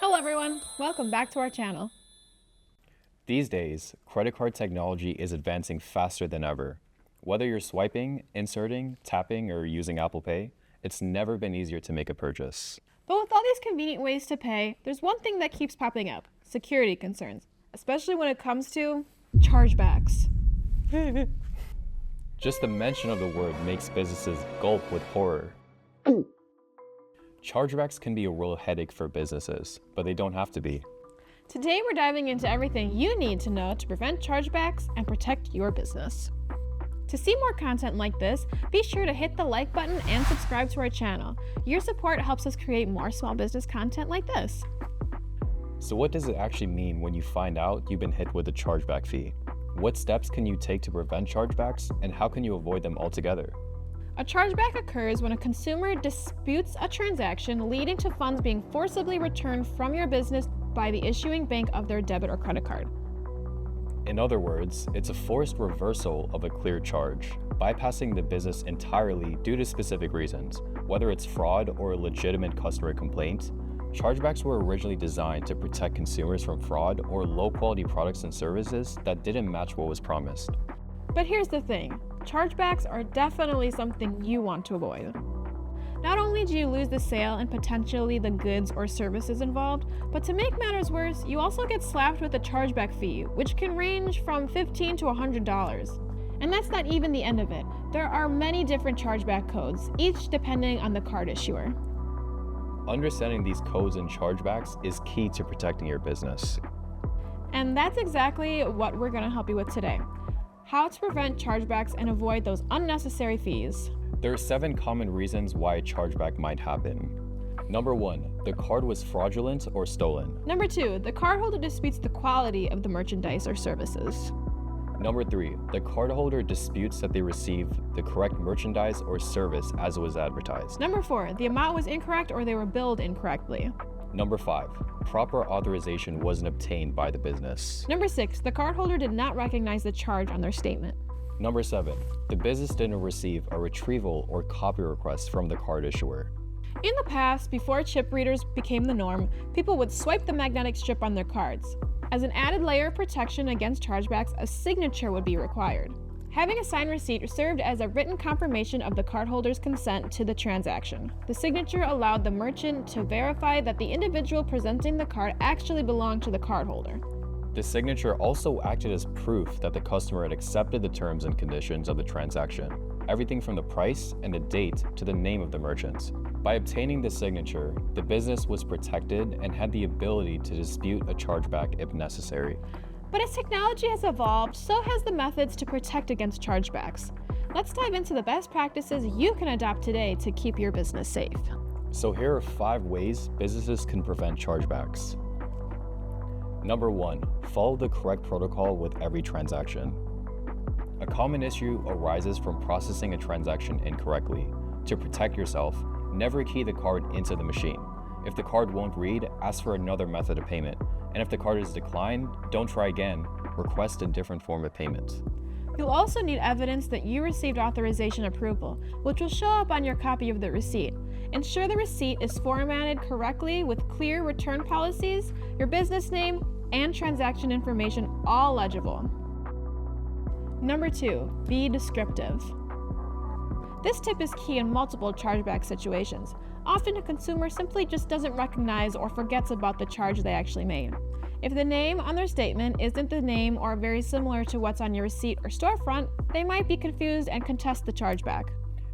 Hello everyone, welcome back to our channel. These days, credit card technology is advancing faster than ever. Whether you're swiping, inserting, tapping, or using Apple Pay, it's never been easier to make a purchase. But with all these convenient ways to pay, there's one thing that keeps popping up: security concerns, especially when it comes to chargebacks. Just the mention of the word makes businesses gulp with horror. Chargebacks can be a real headache for businesses, but they don't have to be. Today we're diving into everything you need to know to prevent chargebacks and protect your business. To see more content like this, be sure to hit the like button and subscribe to our channel. Your support helps us create more small business content like this. So what does it actually mean when you find out you've been hit with a chargeback fee? What steps can you take to prevent chargebacks, and how can you avoid them altogether? A chargeback occurs when a consumer disputes a transaction, leading to funds being forcibly returned from your business by the issuing bank of their debit or credit card. In other words, it's a forced reversal of a clear charge, bypassing the business entirely due to specific reasons. Whether it's fraud or a legitimate customer complaint, chargebacks were originally designed to protect consumers from fraud or low-quality products and services that didn't match what was promised. But here's the thing, chargebacks are definitely something you want to avoid. Not only do you lose the sale and potentially the goods or services involved, but to make matters worse, you also get slapped with a chargeback fee, which can range from $15 to $100. And that's not even the end of it. There are many different chargeback codes, each depending on the card issuer. Understanding these codes and chargebacks is key to protecting your business. And that's exactly what we're going to help you with today: how to prevent chargebacks and avoid those unnecessary fees. There are 7 common reasons why a chargeback might happen. Number 1, the card was fraudulent or stolen. Number 2, the cardholder disputes the quality of the merchandise or services. Number 3, the cardholder disputes that they received the correct merchandise or service as it was advertised. Number 4, the amount was incorrect or they were billed incorrectly. Number 5, proper authorization wasn't obtained by the business. Number 6, the cardholder did not recognize the charge on their statement. Number 7, the business didn't receive a retrieval or copy request from the card issuer. In the past, before chip readers became the norm, people would swipe the magnetic strip on their cards. As an added layer of protection against chargebacks, a signature would be required. Having a signed receipt served as a written confirmation of the cardholder's consent to the transaction. The signature allowed the merchant to verify that the individual presenting the card actually belonged to the cardholder. The signature also acted as proof that the customer had accepted the terms and conditions of the transaction, everything from the price and the date to the name of the merchant. By obtaining the signature, the business was protected and had the ability to dispute a chargeback if necessary. But as technology has evolved, so has the methods to protect against chargebacks. Let's dive into the best practices you can adopt today to keep your business safe. So here are 5 ways businesses can prevent chargebacks. Number 1, follow the correct protocol with every transaction. A common issue arises from processing a transaction incorrectly. To protect yourself, never key the card into the machine. If the card won't read, ask for another method of payment. And if the card is declined, don't try again. Request a different form of payment. You'll also need evidence that you received authorization approval, which will show up on your copy of the receipt. Ensure the receipt is formatted correctly with clear return policies, your business name, and transaction information all legible. Number 2, be descriptive. This tip is key in multiple chargeback situations. Often a consumer simply just doesn't recognize or forgets about the charge they actually made. If the name on their statement isn't the name or very similar to what's on your receipt or storefront, they might be confused and contest the chargeback.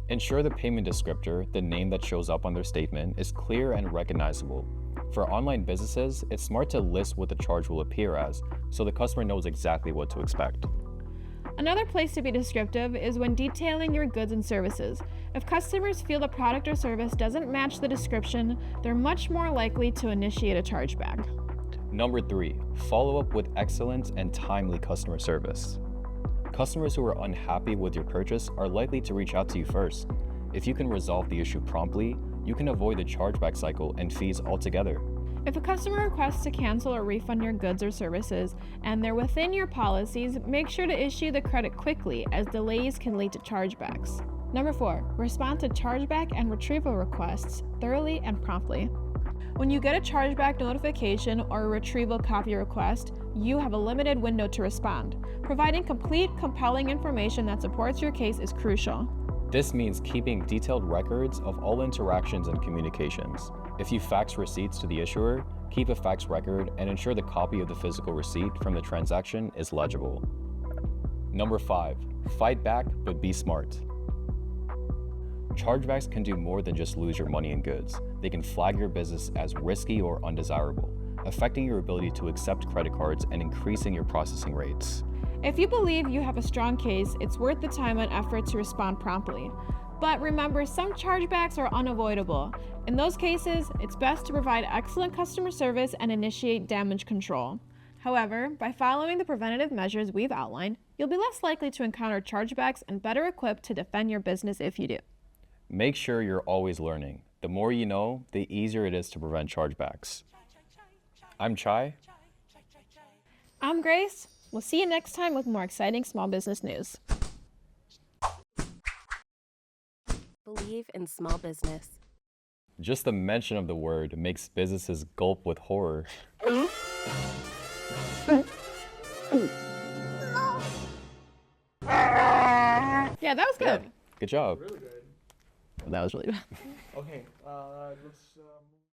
Ensure the payment descriptor, the name that shows up on their statement, is clear and recognizable. For online businesses, it's smart to list what the charge will appear as, so the customer knows exactly what to expect. Another place to be descriptive is when detailing your goods and services. If customers feel the product or service doesn't match the description, they're much more likely to initiate a chargeback. Number 3, follow up with excellent and timely customer service. Customers who are unhappy with your purchase are likely to reach out to you first. If you can resolve the issue promptly, you can avoid the chargeback cycle and fees altogether. If a customer requests to cancel or refund your goods or services and they're within your policies, make sure to issue the credit quickly, as delays can lead to chargebacks. Number 4, respond to chargeback and retrieval requests thoroughly and promptly. When you get a chargeback notification or a retrieval copy request, you have a limited window to respond. Providing complete, compelling information that supports your case is crucial. This means keeping detailed records of all interactions and communications. If you fax receipts to the issuer, keep a fax record and ensure the copy of the physical receipt from the transaction is legible. Number 5, fight back, but be smart. Chargebacks can do more than just lose your money and goods. They can flag your business as risky or undesirable, affecting your ability to accept credit cards and increasing your processing rates. If you believe you have a strong case, it's worth the time and effort to respond promptly. But remember, some chargebacks are unavoidable. In those cases, it's best to provide excellent customer service and initiate damage control. However, by following the preventative measures we've outlined, you'll be less likely to encounter chargebacks and better equipped to defend your business if you do. Make sure you're always learning. The more you know, the easier it is to prevent chargebacks. I'm Chai. I'm Grace. We'll see you next time with more exciting small business news. Believe in small business. Just the mention of the word makes businesses gulp with horror. Yeah, that was good. Good job. Really good. That was really bad. Okay, let's